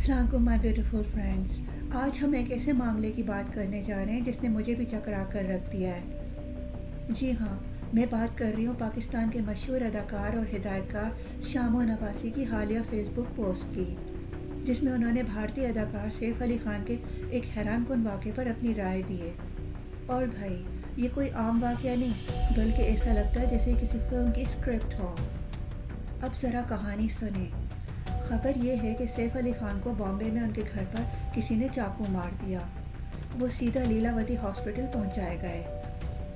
السلام علیکم مائی beautiful friends. آج ہم ایک ایسے معاملے کی بات کرنے جا رہے ہیں جس نے مجھے بھی چکرا کر رکھ دیا ہے. جی ہاں، میں بات کر رہی ہوں پاکستان کے مشہور اداکار اور ہدایتکار شام و نواسی کی حالیہ فیس بک پوسٹ کی، جس میں انہوں نے بھارتی اداکار سیف علی خان کے ایک حیران کن واقعے پر اپنی رائے دی ہے. اور بھائی، یہ کوئی عام واقعہ نہیں، بلکہ ایسا لگتا ہے جیسے کسی فلم کی اسکرپٹ ہو. اب ذرا کہانی سنیں. خبر یہ ہے کہ سیف علی خان کو بامبے میں ان کے گھر پر کسی نے چاقو مار دیا. وہ سیدھا لیلاوتی ہاسپٹل پہنچائے گئے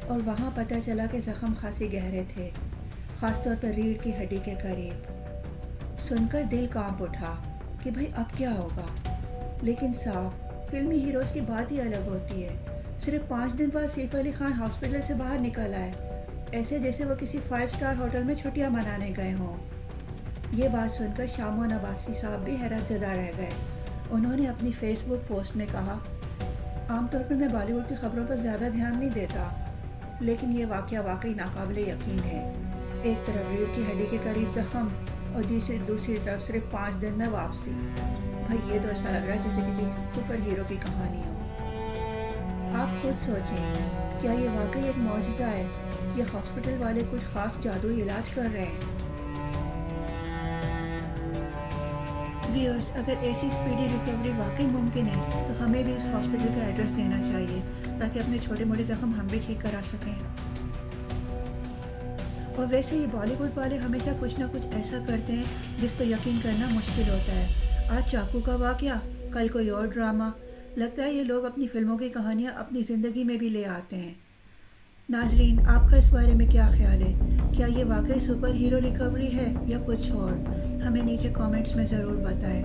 اور وہاں پتہ چلا کہ زخم خاصی گہرے تھے، خاص طور پر ریڑھ کی ہڈی کے قریب. سن کر دل کانپ اٹھا کہ بھائی اب کیا ہوگا. لیکن صاحب، فلمی ہیروز کی بات ہی الگ ہوتی ہے. صرف 5 دن بعد سیف علی خان ہاسپٹل سے باہر نکل آئے، ایسے جیسے وہ کسی 5 اسٹار ہوٹل میں چھٹیاں منانے گئے ہوں. یہ بات سن کر شام و نواسی صاحب بھی حیرت زدہ رہ گئے. انہوں نے اپنی فیس بک پوسٹ میں کہا، عام طور پر میں بالی ووڈ کی خبروں پر زیادہ دھیان نہیں دیتا، لیکن یہ واقعہ واقعی ناقابل یقین ہے. ایک طرف ریڑھ کی ہڈی کے قریب زخم اور دوسری طرف صرف 5 دن میں واپسی. بھائی، یہ تو ایسا لگ رہا ہے جیسے کسی سپر ہیرو کی کہانی ہو. آپ خود سوچیں، کیا یہ واقعی ایک معجزہ ہے یا ہاسپٹل والے کچھ خاص جادوئی علاج کر رہے ہیں؟ ویئرز، اگر ایسی اسپیڈی ریکوری واقعی ممکن ہے تو ہمیں بھی اس ہاسپٹل کا ایڈریس دینا چاہیے تاکہ اپنے چھوٹے موٹے زخم ہم بھی ٹھیک کرا سکیں. اور ویسے یہ بالی ووڈ والے ہمیشہ کچھ نہ کچھ ایسا کرتے ہیں جس پر یقین کرنا مشکل ہوتا ہے. آج چاقو کا واقعہ، کل کوئی اور ڈرامہ. لگتا ہے یہ لوگ اپنی فلموں کی کہانیاں اپنی زندگی میں بھی لے آتے ہیں. ناظرین، آپ کا اس بارے میں کیا خیال ہے؟ کیا یہ واقعی سپر ہیرو ریکوری ہے یا کچھ اور؟ ہمیں نیچے کامنٹس میں ضرور بتائیں.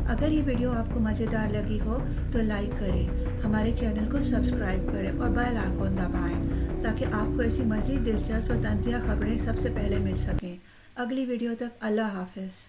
اگر یہ ویڈیو آپ کو مزیدار لگی ہو تو لائک کریں، ہمارے چینل کو سبسکرائب کریں اور بیل آئیکن دبائیں تاکہ آپ کو ایسی مزید دلچسپ اور طنزیہ خبریں سب سے پہلے مل سکیں. اگلی ویڈیو تک اللہ حافظ.